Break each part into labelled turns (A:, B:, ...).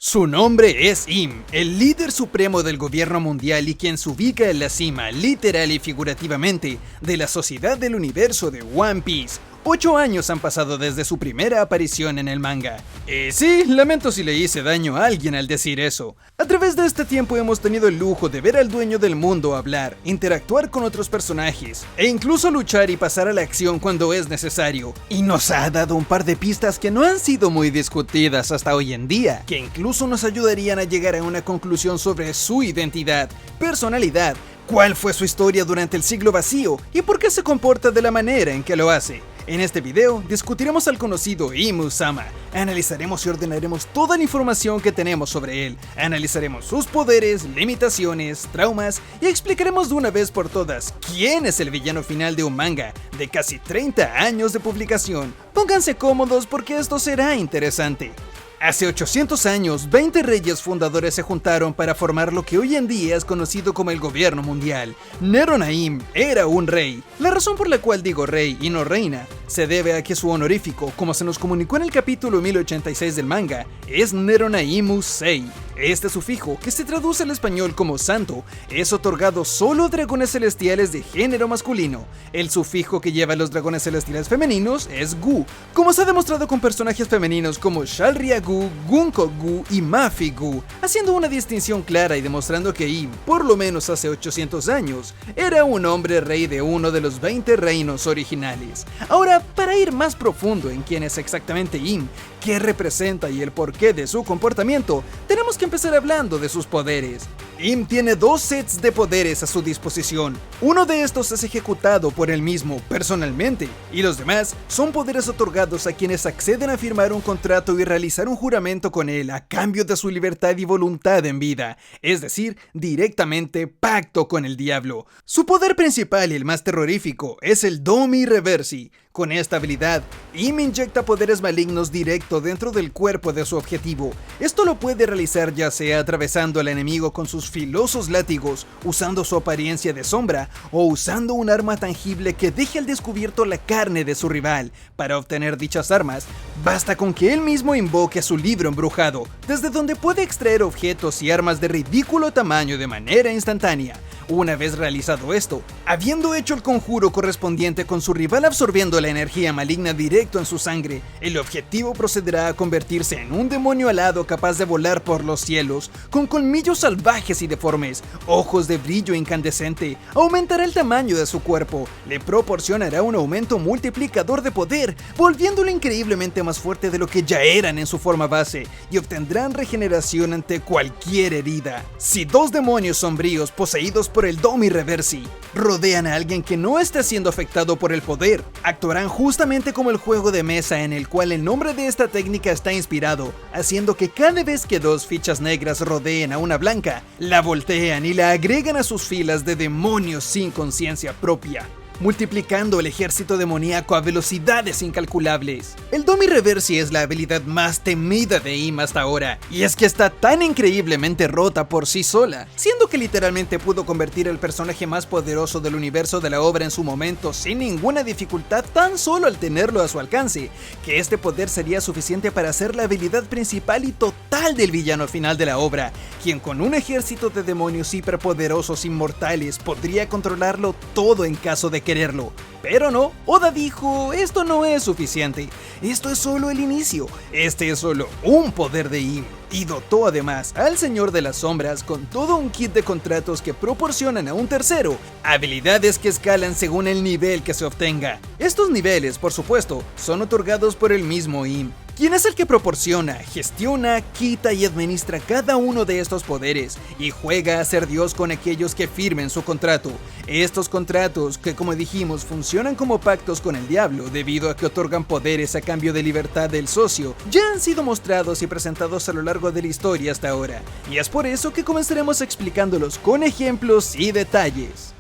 A: Su nombre es Im, el líder supremo del gobierno mundial y quien se ubica en la cima, literal y figurativamente, de la sociedad del universo de One Piece. 8 años han pasado desde su primera aparición en el manga. Sí, lamento si le hice daño a alguien al decir eso. A través de este tiempo hemos tenido el lujo de ver al dueño del mundo hablar, interactuar con otros personajes, e incluso luchar y pasar a la acción cuando es necesario. Y nos ha dado un par de pistas que no han sido muy discutidas hasta hoy en día, que incluso nos ayudarían a llegar a una conclusión sobre su identidad, personalidad, cuál fue su historia durante el siglo vacío y por qué se comporta de la manera en que lo hace. En este video discutiremos al conocido Imu-sama, analizaremos y ordenaremos toda la información que tenemos sobre él, analizaremos sus poderes, limitaciones, traumas y explicaremos de una vez por todas quién es el villano final de un manga de casi 30 años de publicación. Pónganse cómodos porque esto será interesante. Hace 800 años, 20 reyes fundadores se juntaron para formar lo que hoy en día es conocido como el gobierno mundial. Neronaim era un rey. La razón por la cual digo rey y no reina se debe a que su honorífico, como se nos comunicó en el capítulo 1086 del manga, es Neronaimu Sei. Este sufijo, que se traduce al español como santo, es otorgado solo a dragones celestiales de género masculino. El sufijo que lleva a los dragones celestiales femeninos es Gu, como se ha demostrado con personajes femeninos como Shalria Gu, Gunko Gu y Mafi Gu, haciendo una distinción clara y demostrando que Im, por lo menos hace 800 años, era un hombre rey de uno de los 20 reinos originales. Ahora, para ir más profundo en quién es exactamente Im, qué representa y el porqué de su comportamiento, tenemos que empezar hablando de sus poderes. Im tiene 2 sets de poderes a su disposición. Uno de estos es ejecutado por él mismo personalmente, y los demás son poderes otorgados a quienes acceden a firmar un contrato y realizar un juramento con él a cambio de su libertad y voluntad en vida, es decir, directamente pacto con el diablo. Su poder principal y el más terrorífico es el Domi Reversi. Con esta habilidad, Im inyecta poderes malignos directo dentro del cuerpo de su objetivo. Esto lo puede realizar ya sea atravesando al enemigo con sus filosos látigos, usando su apariencia de sombra, o usando un arma tangible que deje al descubierto la carne de su rival. Para obtener dichas armas, basta con que él mismo invoque su libro embrujado, desde donde puede extraer objetos y armas de ridículo tamaño de manera instantánea. Una vez realizado esto, habiendo hecho el conjuro correspondiente con su rival absorbiendo la energía maligna directo en su sangre, el objetivo procederá a convertirse en un demonio alado capaz de volar por los cielos, con colmillos salvajes y deformes, ojos de brillo incandescente, aumentará el tamaño de su cuerpo, le proporcionará un aumento multiplicador de poder, volviéndolo increíblemente más fuerte de lo que ya eran en su forma base, y obtendrán regeneración ante cualquier herida. Si 2 demonios sombríos poseídos por el Domi Reversi rodean a alguien que no esté siendo afectado por el poder, actuarán justamente como el juego de mesa en el cual el nombre de esta técnica está inspirado, haciendo que cada vez que 2 fichas negras rodeen a una blanca, la voltean y la agregan a sus filas de demonios sin conciencia propia, multiplicando el ejército demoníaco a velocidades incalculables. El Domi Reversi es la habilidad más temida de Im hasta ahora, y es que está tan increíblemente rota por sí sola, siendo que literalmente pudo convertir al personaje más poderoso del universo de la obra en su momento sin ninguna dificultad tan solo al tenerlo a su alcance, que este poder sería suficiente para ser la habilidad principal y total del villano final de la obra, quien con un ejército de demonios hiperpoderosos inmortales podría controlarlo todo en caso de quererlo. Pero no, Oda dijo, esto no es suficiente, esto es solo el inicio, este es solo un poder de Im, y dotó además al Señor de las Sombras con todo un kit de contratos que proporcionan a un tercero, habilidades que escalan según el nivel que se obtenga. Estos niveles, por supuesto, son otorgados por el mismo Im, quien es el que proporciona, gestiona, quita y administra cada uno de estos poderes, y juega a ser Dios con aquellos que firmen su contrato. Estos contratos, que como dijimos funcionan como pactos con el diablo debido a que otorgan poderes a cambio de libertad del socio, ya han sido mostrados y presentados a lo largo de la historia hasta ahora, y es por eso que comenzaremos explicándolos con ejemplos y detalles.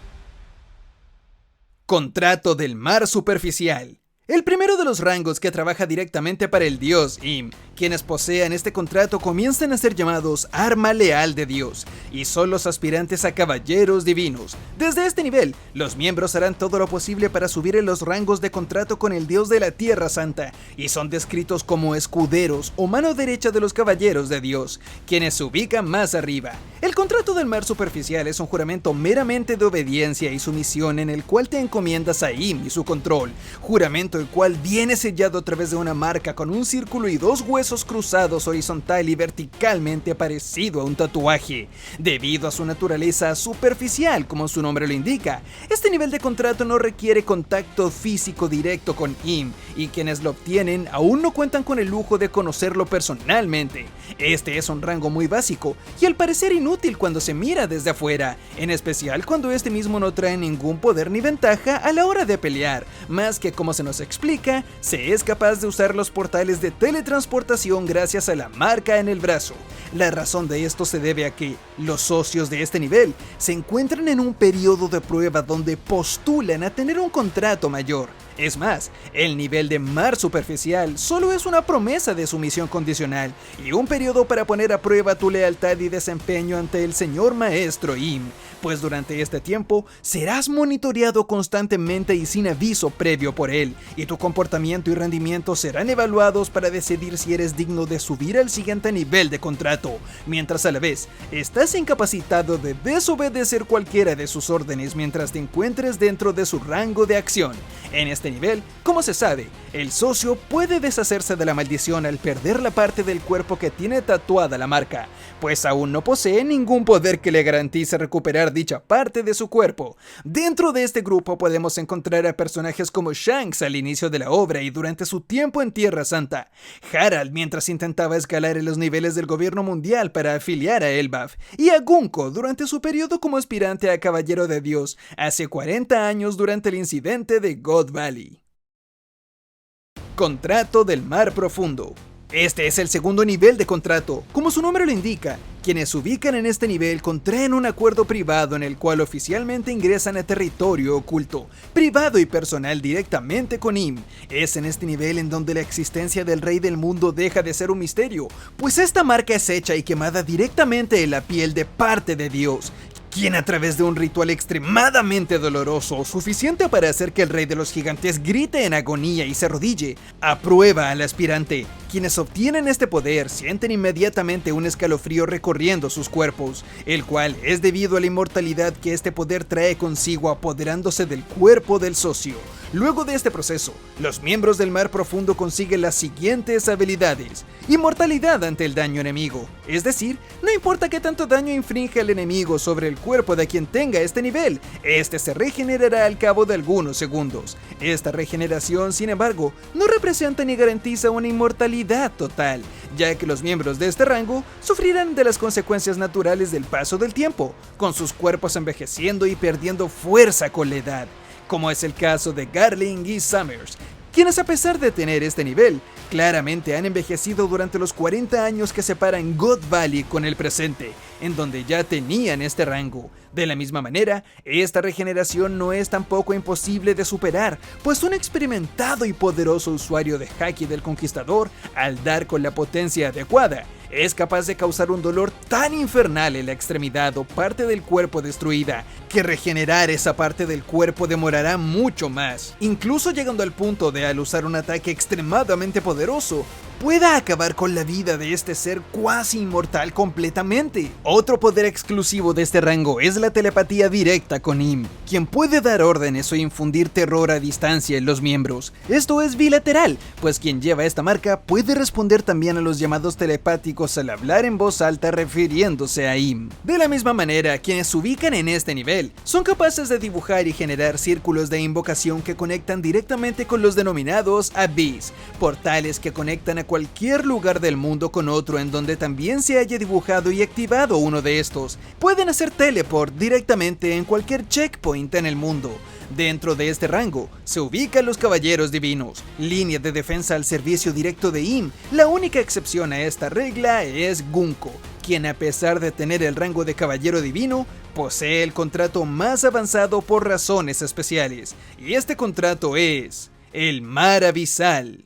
A: Contrato del mar superficial. El primero de los rangos que trabaja directamente para el dios Im, Quienes posean este contrato comienzan a ser llamados Arma Leal de Dios, y son los aspirantes a caballeros divinos. Desde este nivel, los miembros harán todo lo posible para subir en los rangos de contrato con el Dios de la Tierra Santa, y son descritos como escuderos o mano derecha de los caballeros de Dios, quienes se ubican más arriba. El contrato del mar superficial es un juramento meramente de obediencia y sumisión en el cual te encomiendas a Im y su control, juramento el cual viene sellado a través de una marca con un círculo y dos huesos cruzados horizontal y verticalmente parecido a un tatuaje. Debido a su naturaleza superficial, como su nombre lo indica, este nivel de contrato no requiere contacto físico directo con Im, y quienes lo obtienen aún no cuentan con el lujo de conocerlo personalmente. Este es un rango muy básico y al parecer inútil cuando se mira desde afuera, en especial cuando este mismo no trae ningún poder ni ventaja a la hora de pelear, más que, como se nos explica, se es capaz de usar los portales de teletransportación gracias a la marca en el brazo. La razón de esto se debe a que los socios de este nivel se encuentran en un periodo de prueba donde postulan a tener un contrato mayor. Es más, el nivel de mar superficial solo es una promesa de sumisión condicional y un periodo para poner a prueba tu lealtad y desempeño ante el señor maestro Im, pues durante este tiempo serás monitoreado constantemente y sin aviso previo por él, y tu comportamiento y rendimiento serán evaluados para decidir si eres digno de subir al siguiente nivel de contrato, mientras a la vez estás incapacitado de desobedecer cualquiera de sus órdenes mientras te encuentres dentro de su rango de acción. En este nivel, como se sabe, el socio puede deshacerse de la maldición al perder la parte del cuerpo que tiene tatuada la marca, pues aún no posee ningún poder que le garantice recuperar dicha parte de su cuerpo. Dentro de este grupo podemos encontrar a personajes como Shanks al inicio de la obra y durante su tiempo en Tierra Santa, Harald mientras intentaba escalar en los niveles del gobierno mundial para afiliar a Elbaf, y a Gunko durante su periodo como aspirante a Caballero de Dios hace 40 años durante el incidente de God Valley. Contrato del Mar Profundo. Este es el segundo nivel de contrato. Como su nombre lo indica, quienes se ubican en este nivel contraen un acuerdo privado en el cual oficialmente ingresan a territorio oculto, privado y personal directamente con Im. Es en este nivel en donde la existencia del Rey del Mundo deja de ser un misterio, pues esta marca es hecha y quemada directamente en la piel de parte de Dios, quien a través de un ritual extremadamente doloroso, suficiente para hacer que el rey de los gigantes grite en agonía y se arrodille, aprueba al aspirante. Quienes obtienen este poder sienten inmediatamente un escalofrío recorriendo sus cuerpos, el cual es debido a la inmortalidad que este poder trae consigo apoderándose del cuerpo del socio. Luego de este proceso, los miembros del Mar Profundo consiguen las siguientes habilidades: inmortalidad ante el daño enemigo, es decir, no importa qué tanto daño infringe el enemigo sobre el cuerpo de quien tenga este nivel, este se regenerará al cabo de algunos segundos. Esta regeneración, sin embargo, no representa ni garantiza una inmortalidad total, ya que los miembros de este rango sufrirán de las consecuencias naturales del paso del tiempo, con sus cuerpos envejeciendo y perdiendo fuerza con la edad, como es el caso de Garling y Summers, quienes a pesar de tener este nivel, claramente han envejecido durante los 40 años que separan God Valley con el presente, en donde ya tenían este rango. De la misma manera, esta regeneración no es tampoco imposible de superar, pues un experimentado y poderoso usuario de Haki del Conquistador, al dar con la potencia adecuada, es capaz de causar un dolor tan infernal en la extremidad o parte del cuerpo destruida, que regenerar esa parte del cuerpo demorará mucho más, incluso llegando al punto de, al usar un ataque extremadamente poderoso, pueda acabar con la vida de este ser cuasi inmortal completamente. Otro poder exclusivo de este rango es la telepatía directa con Im, quien puede dar órdenes o infundir terror a distancia en los miembros. Esto es bilateral, pues quien lleva esta marca puede responder también a los llamados telepáticos al hablar en voz alta refiriéndose a Im. De la misma manera, quienes se ubican en este nivel son capaces de dibujar y generar círculos de invocación que conectan directamente con los denominados Abyss, portales que conectan a cualquier lugar del mundo con otro en donde también se haya dibujado y activado uno de estos. Pueden hacer teleport directamente en cualquier checkpoint en el mundo. Dentro de este rango se ubican los Caballeros Divinos, línea de defensa al servicio directo de Im. La única excepción a esta regla es Gunko, quien a pesar de tener el rango de Caballero Divino, posee el contrato más avanzado por razones especiales, y este contrato es el Mar Abisal.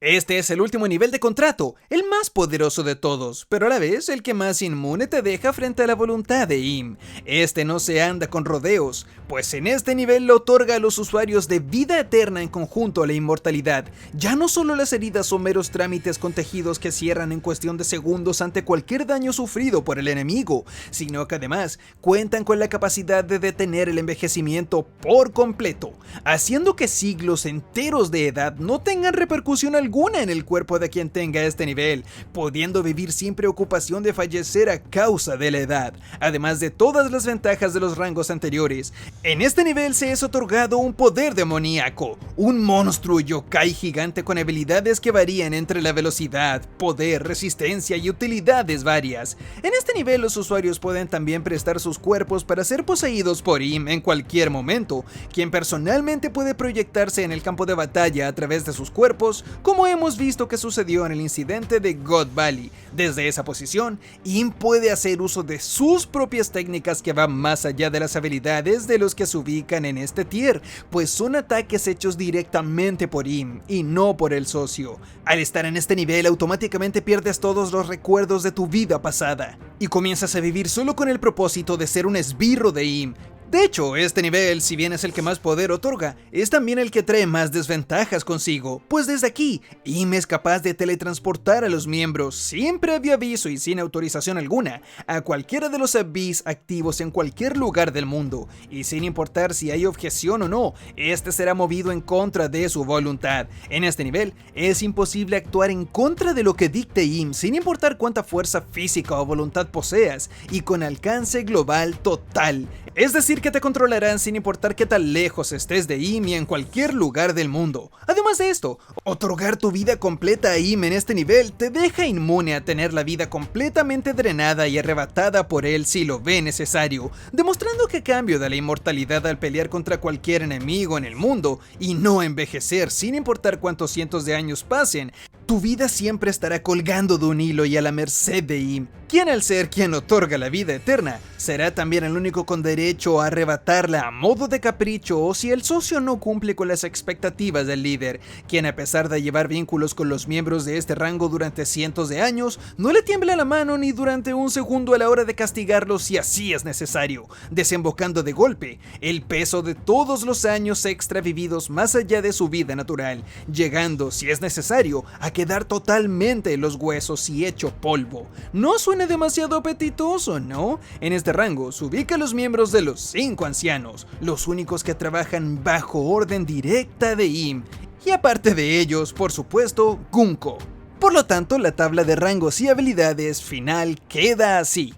A: Este es el último nivel de contrato, el más poderoso de todos, pero a la vez el que más inmune te deja frente a la voluntad de Im. Este no se anda con rodeos, pues en este nivel le otorga a los usuarios de vida eterna en conjunto la inmortalidad. Ya no solo las heridas son meros trámites con tejidos que cierran en cuestión de segundos ante cualquier daño sufrido por el enemigo, sino que además cuentan con la capacidad de detener el envejecimiento por completo, haciendo que siglos enteros de edad no tengan repercusión alguna en el cuerpo de quien tenga este nivel, pudiendo vivir sin preocupación de fallecer a causa de la edad, además de todas las ventajas de los rangos anteriores. En este nivel se es otorgado un poder demoníaco, un monstruo yokai gigante con habilidades que varían entre la velocidad, poder, resistencia y utilidades varias. En este nivel los usuarios pueden también prestar sus cuerpos para ser poseídos por Im en cualquier momento, quien personalmente puede proyectarse en el campo de batalla a través de sus cuerpos, como hemos visto que sucedió en el incidente de God Valley. Desde esa posición, Im puede hacer uso de sus propias técnicas que van más allá de las habilidades de los que se ubican en este tier, pues son ataques hechos directamente por Im y no por el socio. Al estar en este nivel automáticamente pierdes todos los recuerdos de tu vida pasada y comienzas a vivir solo con el propósito de ser un esbirro de Im. De hecho, este nivel, si bien es el que más poder otorga, es también el que trae más desventajas consigo, pues desde aquí, Im es capaz de teletransportar a los miembros sin previo aviso y sin autorización alguna a cualquiera de los Abyss activos en cualquier lugar del mundo, y sin importar si hay objeción o no, este será movido en contra de su voluntad. En este nivel, es imposible actuar en contra de lo que dicte Im sin importar cuánta fuerza física o voluntad poseas, y con alcance global total. Es decir, que te controlarán sin importar qué tan lejos estés de Im y en cualquier lugar del mundo. Además de esto, otorgar tu vida completa a Im en este nivel te deja inmune a tener la vida completamente drenada y arrebatada por él si lo ve necesario, demostrando que a cambio de la inmortalidad al pelear contra cualquier enemigo en el mundo y no envejecer sin importar cuántos cientos de años pasen, tu vida siempre estará colgando de un hilo y a la merced de Im, quien al ser quien otorga la vida eterna, será también el único con derecho a arrebatarla a modo de capricho o si el socio no cumple con las expectativas del líder, quien a pesar de llevar vínculos con los miembros de este rango durante cientos de años, no le tiembla la mano ni durante un segundo a la hora de castigarlos si así es necesario, desembocando de golpe el peso de todos los años extra vividos más allá de su vida natural, llegando, si es necesario, a quedar totalmente en los huesos y hecho polvo. ¿No suena demasiado apetitoso, no? En este rango se ubican los miembros de los 5 ancianos, los únicos que trabajan bajo orden directa de Im, y aparte de ellos, por supuesto, Gunko. Por lo tanto, la tabla de rangos y habilidades final queda así.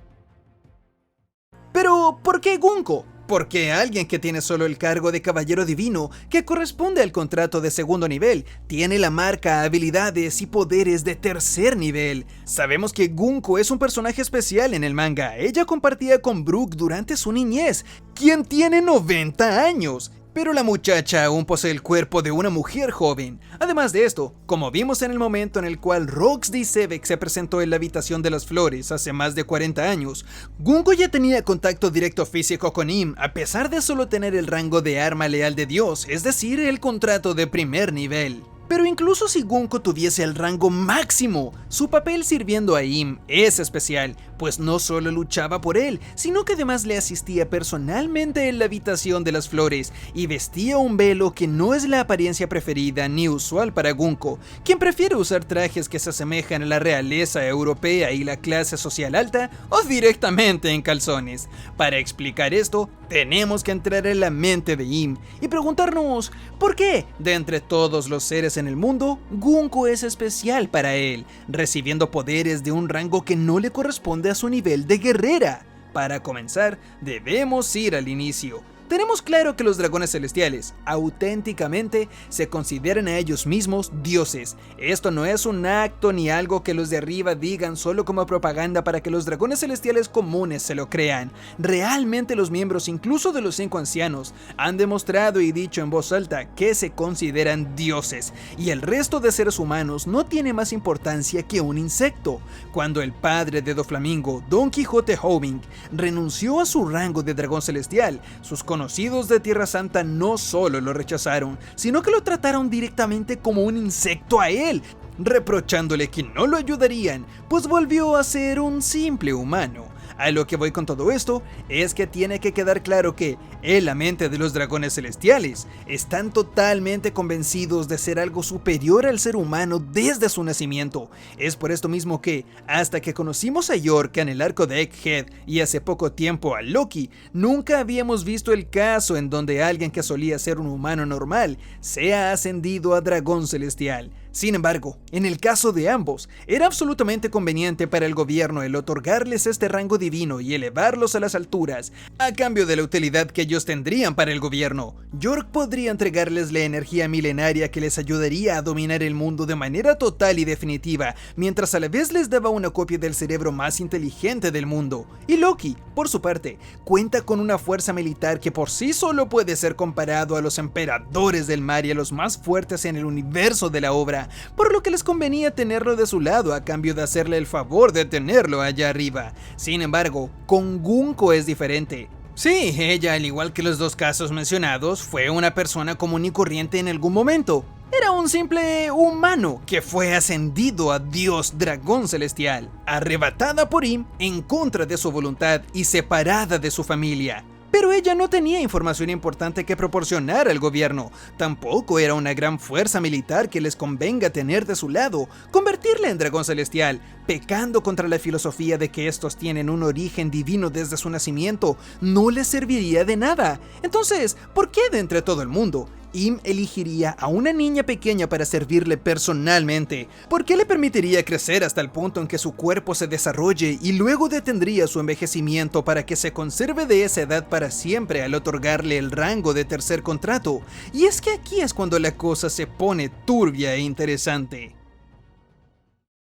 A: Pero, ¿por qué Gunko? Porque alguien que tiene solo el cargo de caballero divino, que corresponde al contrato de segundo nivel, tiene la marca, habilidades y poderes de tercer nivel. Sabemos que Gunko es un personaje especial en el manga. Ella compartía con Brook durante su niñez, quien tiene 90 años. Pero la muchacha aún posee el cuerpo de una mujer joven. Además de esto, como vimos en el momento en el cual Roxy Sebek se presentó en la habitación de las flores hace más de 40 años, Gunko ya tenía contacto directo físico con Im, a pesar de solo tener el rango de arma leal de Dios, es decir, el contrato de primer nivel. Pero incluso si Gunko tuviese el rango máximo, su papel sirviendo a Im es especial, pues no solo luchaba por él, sino que además le asistía personalmente en la habitación de las flores y vestía un velo que no es la apariencia preferida ni usual para Gunko, quien prefiere usar trajes que se asemejan a la realeza europea y la clase social alta o directamente en calzones. Para explicar esto, tenemos que entrar en la mente de Im y preguntarnos ¿por qué, de entre todos los seres en el mundo, Gunko es especial para él, recibiendo poderes de un rango que no le corresponde a su nivel de guerrera? Para comenzar, debemos ir al inicio. Tenemos claro que los dragones celestiales, auténticamente, se consideran a ellos mismos dioses. Esto no es un acto ni algo que los de arriba digan solo como propaganda para que los dragones celestiales comunes se lo crean. Realmente los miembros incluso de los 5 ancianos han demostrado y dicho en voz alta que se consideran dioses, y el resto de seres humanos no tiene más importancia que un insecto. Cuando el padre de Doflamingo, Don Quijote Hoving, renunció a su rango de dragón celestial, sus desconocidos de Tierra Santa no solo lo rechazaron, sino que lo trataron directamente como un insecto a él, reprochándole que no lo ayudarían, pues volvió a ser un simple humano. A lo que voy con todo esto es que tiene que quedar claro que, en la mente de los dragones celestiales, están totalmente convencidos de ser algo superior al ser humano desde su nacimiento. Es por esto mismo que, hasta que conocimos a York en el arco de Egghead y hace poco tiempo a Loki, nunca habíamos visto el caso en donde alguien que solía ser un humano normal sea ascendido a dragón celestial. Sin embargo, en el caso de ambos, era absolutamente conveniente para el gobierno el otorgarles este rango divino y elevarlos a las alturas, a cambio de la utilidad que ellos tendrían para el gobierno. York podría entregarles la energía milenaria que les ayudaría a dominar el mundo de manera total y definitiva, mientras a la vez les daba una copia del cerebro más inteligente del mundo. Y Loki, por su parte, cuenta con una fuerza militar que por sí solo puede ser comparado a los emperadores del mar y a los más fuertes en el universo de la obra, por lo que les convenía tenerlo de su lado a cambio de hacerle el favor de tenerlo allá arriba. Sin embargo, con Gunko es diferente. Sí, ella, al igual que los dos casos mencionados, fue una persona común y corriente en algún momento. Era un simple humano que fue ascendido a Dios Dragón Celestial, arrebatada por Im en contra de su voluntad y separada de su familia. Pero ella no tenía información importante que proporcionar al gobierno, tampoco era una gran fuerza militar que les convenga tener de su lado. Convertirla en dragón celestial, pecando contra la filosofía de que estos tienen un origen divino desde su nacimiento, no les serviría de nada. Entonces, ¿por qué de entre todo el mundo Im elegiría a una niña pequeña para servirle personalmente? ¿Por qué le permitiría crecer hasta el punto en que su cuerpo se desarrolle y luego detendría su envejecimiento para que se conserve de esa edad para siempre al otorgarle el rango de tercer contrato? Y es que aquí es cuando la cosa se pone turbia e interesante.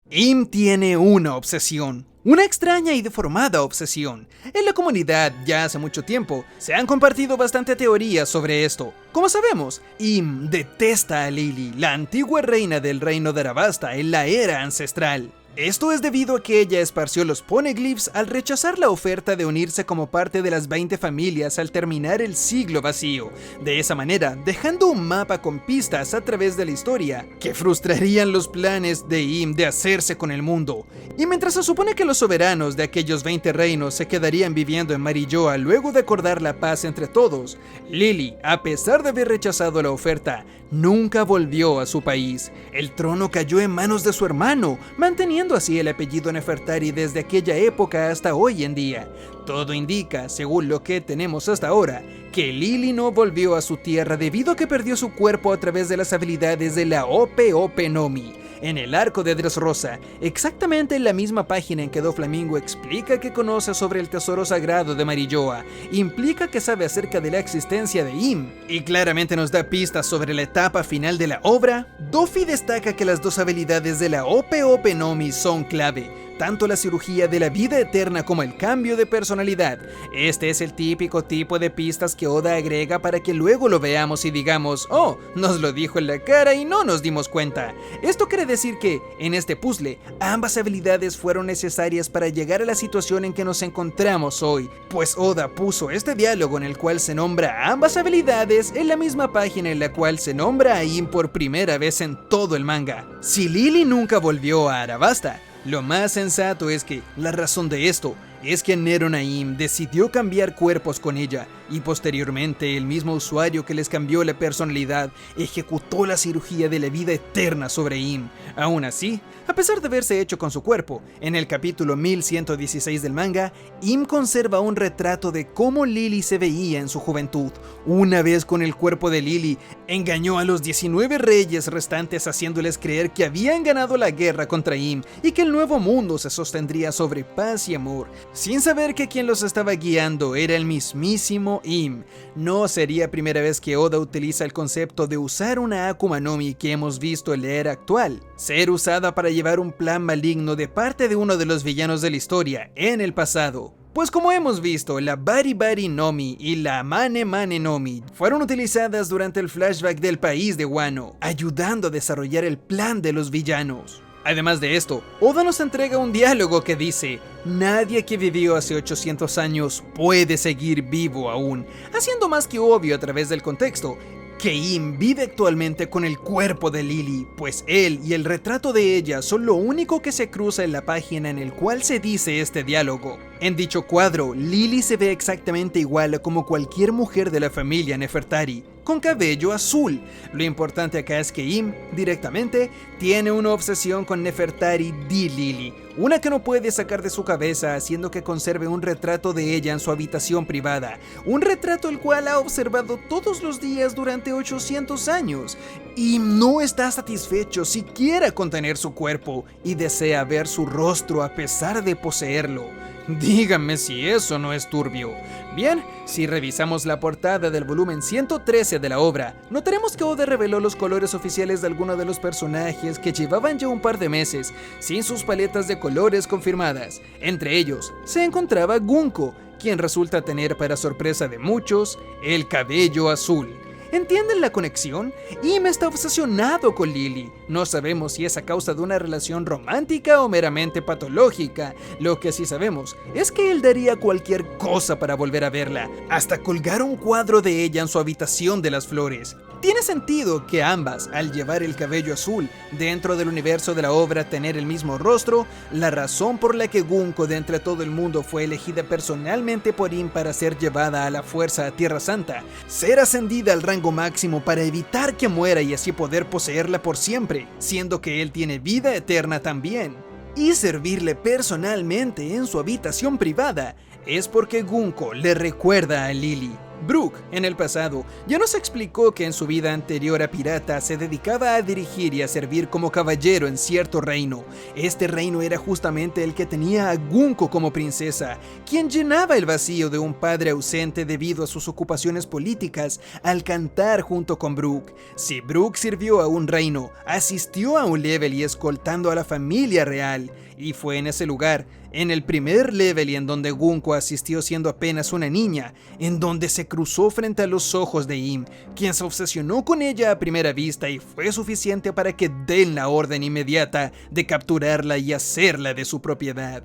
A: Im tiene una obsesión. Una extraña y deformada obsesión. En la comunidad, ya hace mucho tiempo, se han compartido bastante teorías sobre esto. Como sabemos, Im detesta a Lily, la antigua reina del reino de Arabasta en la era ancestral. Esto es debido a que ella esparció los poneglyphs al rechazar la oferta de unirse como parte de las 20 familias al terminar el siglo vacío. De esa manera, dejando un mapa con pistas a través de la historia que frustrarían los planes de Im de hacerse con el mundo. Y mientras se supone que los soberanos de aquellos 20 reinos se quedarían viviendo en Marilloa luego de acordar la paz entre todos, Lily, a pesar de haber rechazado la oferta, nunca volvió a su país. El trono cayó en manos de su hermano, manteniendo así el apellido Nefertari desde aquella época hasta hoy en día. Todo indica, según lo que tenemos hasta ahora, que Lily no volvió a su tierra debido a que perdió su cuerpo a través de las habilidades de la Ope Ope Nomi. En el arco de Dressrosa, exactamente en la misma página en que Doflamingo explica que conoce sobre el tesoro sagrado de Marilloa, implica que sabe acerca de la existencia de Im, y claramente nos da pistas sobre la etapa final de la obra. Dofi destaca que las dos habilidades de la Ope Ope Nomi son clave, tanto la cirugía de la vida eterna como el cambio de personalidad. Este es el típico tipo de pistas que Oda agrega para que luego lo veamos y digamos, oh, nos lo dijo en la cara y no nos dimos cuenta. Esto quiere decir que, en este puzzle, ambas habilidades fueron necesarias para llegar a la situación en que nos encontramos hoy, pues Oda puso este diálogo en el cual se nombra a ambas habilidades en la misma página en la cual se nombra a Im por primera vez en todo el manga. Si Lily nunca volvió a Arabasta, lo más sensato es que la razón de esto es que Nero Naim decidió cambiar cuerpos con ella y posteriormente el mismo usuario que les cambió la personalidad ejecutó la cirugía de la vida eterna sobre Im. Aún así, a pesar de haberse hecho con su cuerpo, en el capítulo 1116 del manga, Im conserva un retrato de cómo Lily se veía en su juventud. Una vez con el cuerpo de Lily, engañó a los 19 reyes restantes haciéndoles creer que habían ganado la guerra contra Im y que el nuevo mundo se sostendría sobre paz y amor, sin saber que quien los estaba guiando era el mismísimo Im. No sería primera vez que Oda utiliza el concepto de usar una Akuma no Mi que hemos visto en la era actual, ser usada para llevar un plan maligno de parte de uno de los villanos de la historia en el pasado. Pues como hemos visto, la Bari Bari no Mi y la Mane Mane no Mi fueron utilizadas durante el flashback del país de Wano, ayudando a desarrollar el plan de los villanos. Además de esto, Oda nos entrega un diálogo que dice: nadie que vivió hace 800 años puede seguir vivo aún, haciendo más que obvio a través del contexto que Im vive actualmente con el cuerpo de Lily, pues él y el retrato de ella son lo único que se cruza en la página en el cual se dice este diálogo. En dicho cuadro, Lily se ve exactamente igual como cualquier mujer de la familia Nefertari, con cabello azul. Lo importante acá es que Im, directamente, tiene una obsesión con Nefertari di Lily, una que no puede sacar de su cabeza, haciendo que conserve un retrato de ella en su habitación privada, un retrato el cual ha observado todos los días durante 800 años. Im no está satisfecho siquiera con tener su cuerpo y desea ver su rostro a pesar de poseerlo. Díganme si eso no es turbio. Bien, si revisamos la portada del volumen 113 de la obra, notaremos que Oda reveló los colores oficiales de algunos de los personajes que llevaban ya un par de meses sin sus paletas de colores confirmadas. Entre ellos se encontraba Gunko, quien resulta tener, para sorpresa de muchos, el cabello azul. ¿Entienden la conexión? Im está obsesionado con Lily. No sabemos si es a causa de una relación romántica o meramente patológica. Lo que sí sabemos es que él daría cualquier cosa para volver a verla, hasta colgar un cuadro de ella en su habitación de las flores. Tiene sentido que ambas, al llevar el cabello azul dentro del universo de la obra, tener el mismo rostro, la razón por la que Gunko de entre todo el mundo fue elegida personalmente por Im para ser llevada a la fuerza a Tierra Santa, ser ascendida al rango máximo para evitar que muera y así poder poseerla por siempre, siendo que él tiene vida eterna también, y servirle personalmente en su habitación privada, es porque Gunko le recuerda a Lily. Brook, en el pasado, ya nos explicó que en su vida anterior a pirata se dedicaba a dirigir y a servir como caballero en cierto reino. Este reino era justamente el que tenía a Gunko como princesa, quien llenaba el vacío de un padre ausente debido a sus ocupaciones políticas al cantar junto con Brook. Si Brook sirvió a un reino, asistió a un level y escoltando a la familia real, y fue en ese lugar, en el primer level y en donde Gunko asistió siendo apenas una niña, en donde se cruzó frente a los ojos de Im, quien se obsesionó con ella a primera vista y fue suficiente para que den la orden inmediata de capturarla y hacerla de su propiedad.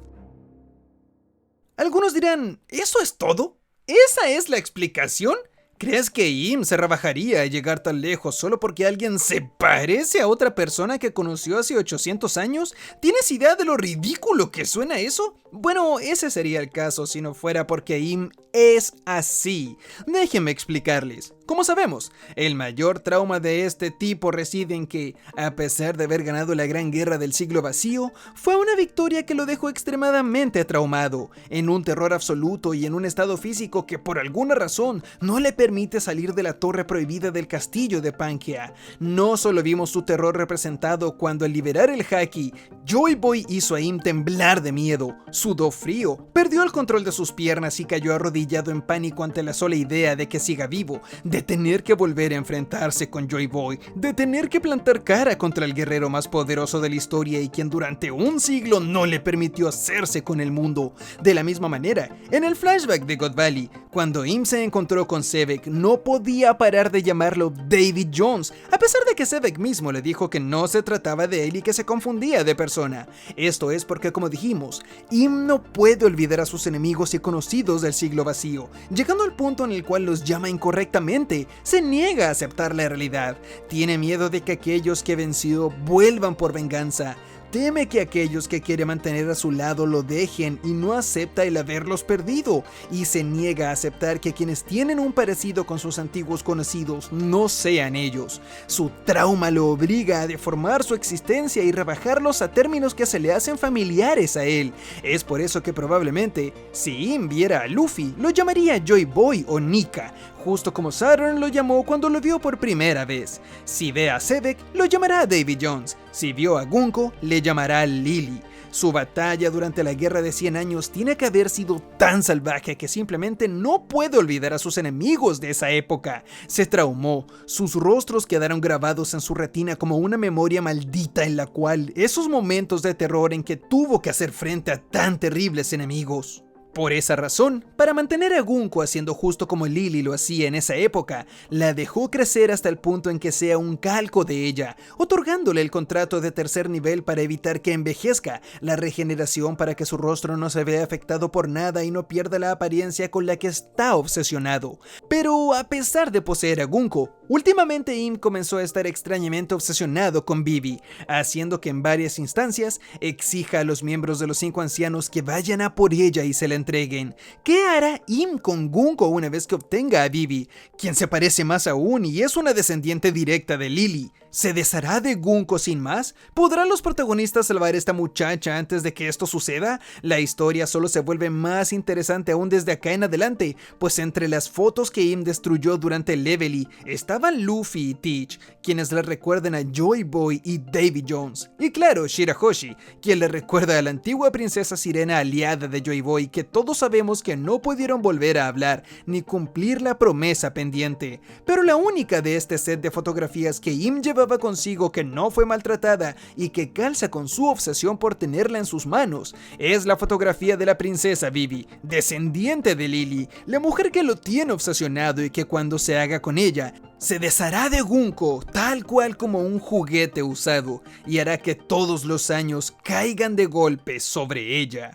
A: Algunos dirán, ¿eso es todo? ¿Esa es la explicación? ¿Crees que Im se rebajaría a llegar tan lejos solo porque alguien se parece a otra persona que conoció hace 800 años? ¿Tienes idea de lo ridículo que suena eso? Bueno, ese sería el caso si no fuera porque Im es así. Déjenme explicarles. Como sabemos, el mayor trauma de este tipo reside en que, a pesar de haber ganado la Gran Guerra del Siglo Vacío, fue una victoria que lo dejó extremadamente traumado, en un terror absoluto y en un estado físico que por alguna razón no le permite salir de la torre prohibida del castillo de Pankia. No solo vimos su terror representado cuando al liberar el Haki, Joy Boy hizo a Im temblar de miedo, sudó frío, perdió el control de sus piernas y cayó arrodillado en pánico ante la sola idea de que siga vivo, de tener que volver a enfrentarse con Joy Boy, de tener que plantar cara contra el guerrero más poderoso de la historia y quien durante un siglo no le permitió hacerse con el mundo. De la misma manera, en el flashback de God Valley, cuando Im se encontró con Sebek, no podía parar de llamarlo David Jones, a pesar de que Sebek mismo le dijo que no se trataba de él y que se confundía de persona. Esto es porque, como dijimos, Im no puede olvidar a sus enemigos y conocidos del siglo vacío, llegando al punto en el cual los llama incorrectamente. Se niega a aceptar la realidad, tiene miedo de que aquellos que venció vuelvan por venganza, teme que aquellos que quiere mantener a su lado lo dejen y no acepta el haberlos perdido, y se niega a aceptar que quienes tienen un parecido con sus antiguos conocidos no sean ellos. Su trauma lo obliga a deformar su existencia y rebajarlos a términos que se le hacen familiares a él. Es por eso que probablemente, si Im viera a Luffy, lo llamaría Joy Boy o Nika, justo como Saturn lo llamó cuando lo vio por primera vez. Si ve a Sebek, lo llamará David Jones. Si vio a Gunko, le llamará Lily. Su batalla durante la Guerra de 100 años tiene que haber sido tan salvaje que simplemente no puede olvidar a sus enemigos de esa época. Se traumó, sus rostros quedaron grabados en su retina como una memoria maldita en la cual esos momentos de terror en que tuvo que hacer frente a tan terribles enemigos. Por esa razón, para mantener a Gunko haciendo justo como Lily lo hacía en esa época, la dejó crecer hasta el punto en que sea un calco de ella, otorgándole el contrato de tercer nivel para evitar que envejezca, la regeneración para que su rostro no se vea afectado por nada y no pierda la apariencia con la que está obsesionado. Pero a pesar de poseer a Gunko, últimamente Im comenzó a estar extrañamente obsesionado con Vivi, haciendo que en varias instancias exija a los miembros de los 5 ancianos que vayan a por ella y se la entreguen. ¿Qué hará Im con Gunko una vez que obtenga a Vivi, quien se parece más aún y es una descendiente directa de Lily? ¿Se deshará de Gunko sin más? ¿Podrán los protagonistas salvar a esta muchacha antes de que esto suceda? La historia solo se vuelve más interesante aún desde acá en adelante, pues entre las fotos que Im destruyó durante Levely estaban Luffy y Teach, quienes le recuerdan a Joy Boy y Davy Jones. Y claro, Shirahoshi, quien le recuerda a la antigua princesa sirena aliada de Joy Boy que todos sabemos que no pudieron volver a hablar ni cumplir la promesa pendiente. Pero la única de este set de fotografías que Im llevaba consigo que no fue maltratada y que calza con su obsesión por tenerla en sus manos es la fotografía de la princesa Vivi, descendiente de Lily, la mujer que lo tiene obsesionado y que cuando se haga con ella se deshará de Gunko tal cual como un juguete usado y hará que todos los años caigan de golpe sobre ella.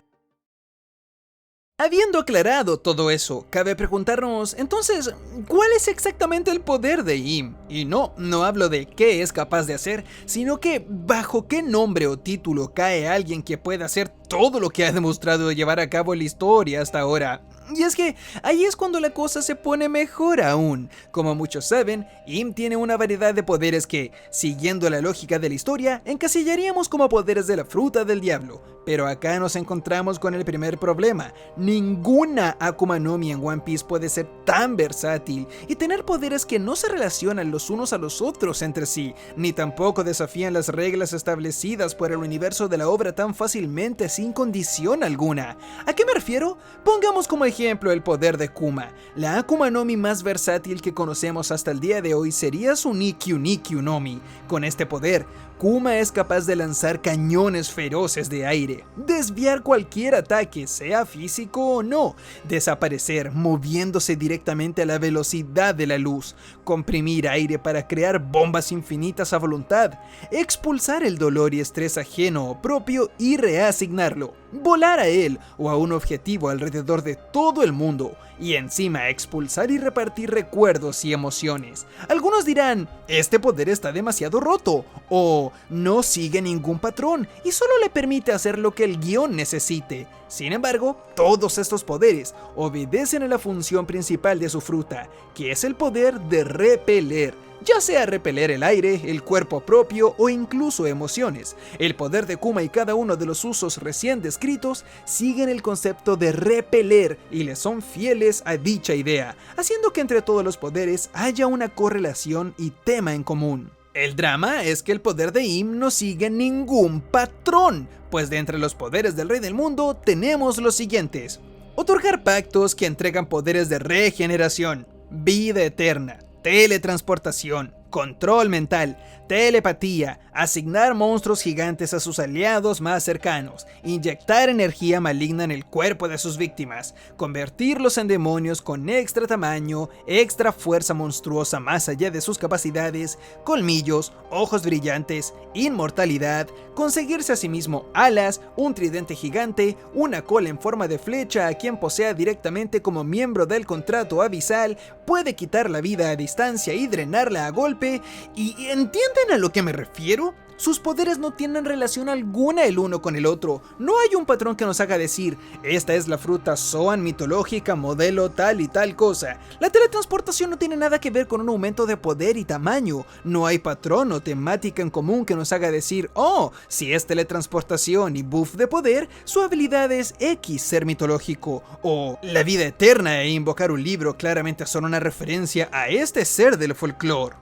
A: Habiendo aclarado todo eso, cabe preguntarnos, entonces, ¿cuál es exactamente el poder de Im? Y no hablo de qué es capaz de hacer, sino que bajo qué nombre o título cae alguien que pueda hacer todo lo que ha demostrado llevar a cabo la historia hasta ahora. Y es que ahí es cuando la cosa se pone mejor aún. Como muchos saben, Im tiene una variedad de poderes que, siguiendo la lógica de la historia, encasillaríamos como poderes de la fruta del diablo. Pero acá nos encontramos con el primer problema. Ninguna Akuma no Mi en One Piece puede ser tan versátil y tener poderes que no se relacionan los unos a los otros entre sí, ni tampoco desafían las reglas establecidas por el universo de la obra tan fácilmente sin condición alguna. ¿A qué me refiero? Pongamos como ejemplo el poder de Kuma. La Akuma no Mi más versátil que conocemos hasta el día de hoy sería su Nikyu Nikyu no Mi. Con este poder, Kuma es capaz de lanzar cañones feroces de aire, desviar cualquier ataque, sea físico o no, desaparecer moviéndose directamente a la velocidad de la luz, comprimir aire para crear bombas infinitas a voluntad, expulsar el dolor y estrés ajeno o propio y reasignarlo, volar a él o a un objetivo alrededor de todo el mundo, y encima expulsar y repartir recuerdos y emociones. Algunos dirán, este poder está demasiado roto, o no sigue ningún patrón y solo le permite hacer lo que el guión necesite. Sin embargo, todos estos poderes obedecen a la función principal de su fruta, que es el poder de repeler. Ya sea repeler el aire, el cuerpo propio o incluso emociones. El poder de Kuma y cada uno de los usos recién descritos siguen el concepto de repeler y le son fieles a dicha idea, haciendo que entre todos los poderes haya una correlación y tema en común. El drama es que el poder de Im no sigue ningún patrón, pues de entre los poderes del Rey del Mundo tenemos los siguientes: otorgar pactos que entregan poderes de regeneración, vida eterna, teletransportación, control mental, telepatía, asignar monstruos gigantes a sus aliados más cercanos, inyectar energía maligna en el cuerpo de sus víctimas, convertirlos en demonios con extra tamaño, extra fuerza monstruosa más allá de sus capacidades, colmillos, ojos brillantes, inmortalidad, conseguirse a sí mismo alas, un tridente gigante, una cola en forma de flecha a quien posea directamente como miembro del contrato abisal, puede quitar la vida a distancia y drenarla a golpe. ¿Y entienden a lo que me refiero? Sus poderes no tienen relación alguna el uno con el otro. No hay un patrón que nos haga decir, esta es la fruta Zoan mitológica modelo tal y tal cosa. La teletransportación no tiene nada que ver con un aumento de poder y tamaño. No hay patrón o temática en común que nos haga decir, oh, si es teletransportación y buff de poder, su habilidad es X ser mitológico. O la vida eterna e invocar un libro claramente son una referencia a este ser del folclore.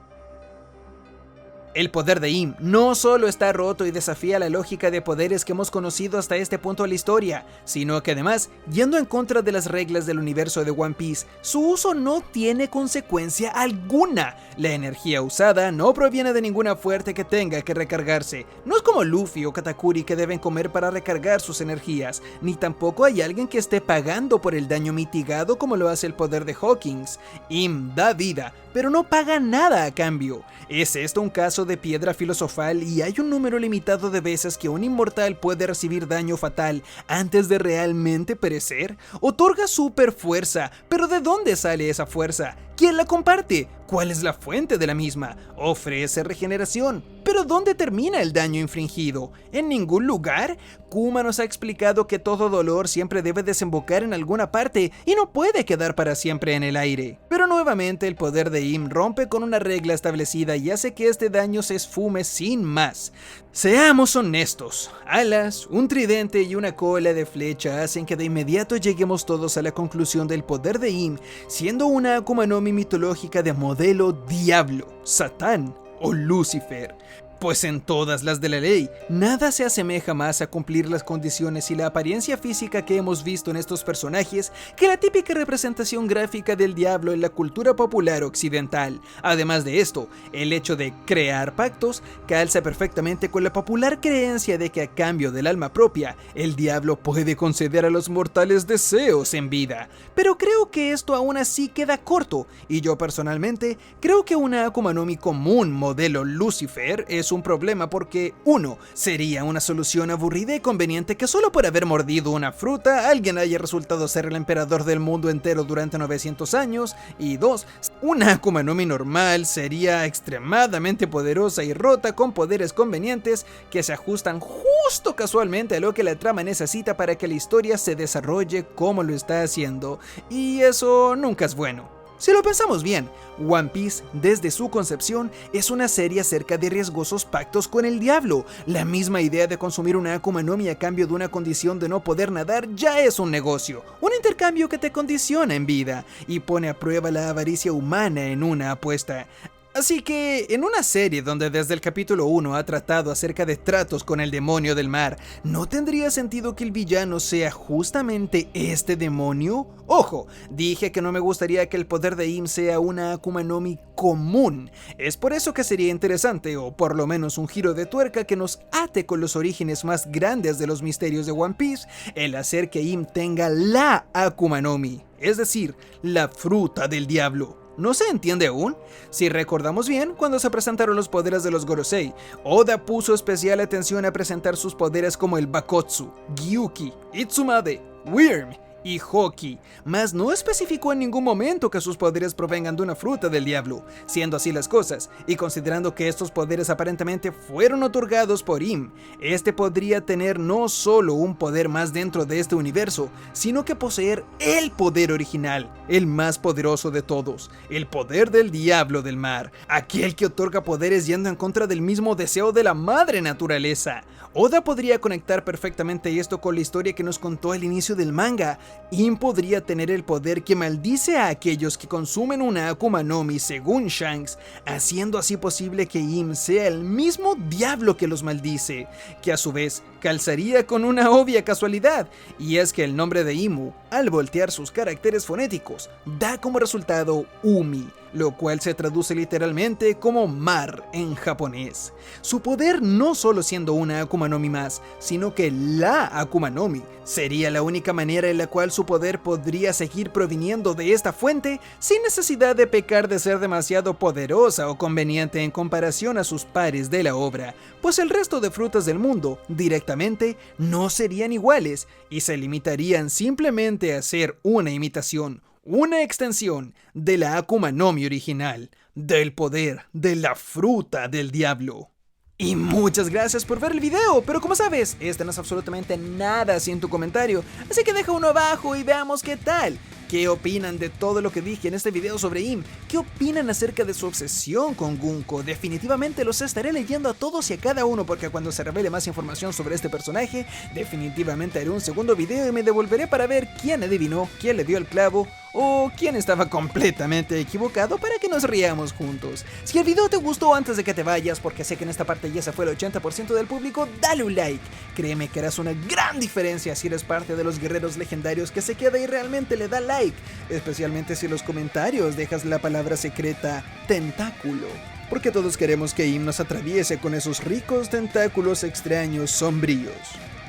A: El poder de Im no solo está roto y desafía la lógica de poderes que hemos conocido hasta este punto de la historia, sino que además, yendo en contra de las reglas del universo de One Piece, su uso no tiene consecuencia alguna. La energía usada no proviene de ninguna fuente que tenga que recargarse. No es como Luffy o Katakuri que deben comer para recargar sus energías, ni tampoco hay alguien que esté pagando por el daño mitigado como lo hace el poder de Hawkins. Im da vida, pero no paga nada a cambio. ¿Es esto un caso de piedra filosofal y hay un número limitado de veces que un inmortal puede recibir daño fatal antes de realmente perecer? Otorga super fuerza, pero ¿de dónde sale esa fuerza? ¿Quién la comparte? ¿Cuál es la fuente de la misma? Ofrece regeneración, pero ¿dónde termina el daño infringido? ¿En ningún lugar? Kuma nos ha explicado que todo dolor siempre debe desembocar en alguna parte y no puede quedar para siempre en el aire. Pero nuevamente el poder de Im rompe con una regla establecida y hace que este daño se esfume sin más. Seamos honestos, alas, un tridente y una cola de flecha hacen que de inmediato lleguemos todos a la conclusión del poder de Im siendo una Akuma no Mi mitológica de modelo Diablo, Satán o Lucifer. Pues en todas las de la ley, nada se asemeja más a cumplir las condiciones y la apariencia física que hemos visto en estos personajes que la típica representación gráfica del diablo en la cultura popular occidental. Además de esto, el hecho de crear pactos calza perfectamente con la popular creencia de que a cambio del alma propia, el diablo puede conceder a los mortales deseos en vida. Pero creo que esto aún así queda corto, y yo personalmente creo que una Akuma no Mi común modelo Lucifer es un problema porque 1. Sería una solución aburrida y conveniente que solo por haber mordido una fruta alguien haya resultado ser el emperador del mundo entero durante 900 años y 2. Una Akuma no Mi normal sería extremadamente poderosa y rota con poderes convenientes que se ajustan justo casualmente a lo que la trama necesita para que la historia se desarrolle como lo está haciendo, y eso nunca es bueno. Si lo pensamos bien, One Piece, desde su concepción, es una serie acerca de riesgosos pactos con el diablo. La misma idea de consumir una Akuma no Mi a cambio de una condición de no poder nadar ya es un negocio, un intercambio que te condiciona en vida y pone a prueba la avaricia humana en una apuesta. Así que, en una serie donde desde el capítulo 1 ha tratado acerca de tratos con el demonio del mar, ¿no tendría sentido que el villano sea justamente este demonio? Ojo, dije que no me gustaría que el poder de Im sea una Akuma no Mi común. Es por eso que sería interesante, o por lo menos un giro de tuerca que nos ate con los orígenes más grandes de los misterios de One Piece, el hacer que Im tenga la Akuma no Mi, es decir, la fruta del diablo. ¿No se entiende aún? Si recordamos bien, cuando se presentaron los poderes de los Gorosei, Oda puso especial atención a presentar sus poderes como el Bakotsu, Gyuki, Itsumade, Wyrm y Hoki, mas no especificó en ningún momento que sus poderes provengan de una fruta del diablo. Siendo así las cosas, y considerando que estos poderes aparentemente fueron otorgados por Im, este podría tener no solo un poder más dentro de este universo, sino que poseer el poder original, el más poderoso de todos, el poder del diablo del mar, aquel que otorga poderes yendo en contra del mismo deseo de la madre naturaleza. Oda podría conectar perfectamente esto con la historia que nos contó al inicio del manga. Im podría tener el poder que maldice a aquellos que consumen una Akuma no Mi según Shanks, haciendo así posible que Im sea el mismo diablo que los maldice, que a su vez calzaría con una obvia casualidad, y es que el nombre de Imu, al voltear sus caracteres fonéticos, da como resultado Umi, lo cual se traduce literalmente como mar en japonés. Su poder no solo siendo una Akuma no Mi más, sino que la Akuma no Mi sería la única manera en la cual su poder podría seguir proviniendo de esta fuente sin necesidad de pecar de ser demasiado poderosa o conveniente en comparación a sus pares de la obra, pues el resto de frutas del mundo directamente no serían iguales y se limitarían simplemente a ser una imitación, una extensión de la Akuma no Mi original, del poder de la fruta del diablo. Y muchas gracias por ver el video, pero como sabes, este no es absolutamente nada sin tu comentario, así que deja uno abajo y veamos qué tal. ¿Qué opinan de todo lo que dije en este video sobre Im? ¿Qué opinan acerca de su obsesión con Gunko? Definitivamente los estaré leyendo a todos y a cada uno, porque cuando se revele más información sobre este personaje, definitivamente haré un segundo video y me devolveré para ver quién adivinó, quién le dio el clavo, o quién estaba completamente equivocado para que nos riamos juntos. Si el video te gustó, antes de que te vayas, porque sé que en esta parte ya se fue el 80% del público, dale un like. Créeme que harás una gran diferencia si eres parte de los guerreros legendarios que se queda y realmente le da like, especialmente si en los comentarios dejas la palabra secreta tentáculo, porque todos queremos que Im nos atraviese con esos ricos tentáculos extraños sombríos.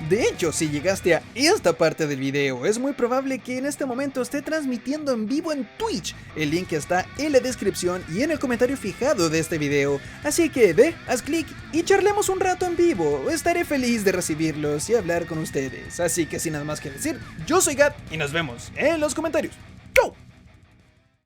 A: De hecho, si llegaste a esta parte del video, es muy probable que en este momento esté transmitiendo en vivo en Twitch. El link está en la descripción y en el comentario fijado de este video. Así que ve, haz clic y charlemos un rato en vivo. Estaré feliz de recibirlos y hablar con ustedes. Así que sin nada más que decir, yo soy Gat y nos vemos en los comentarios.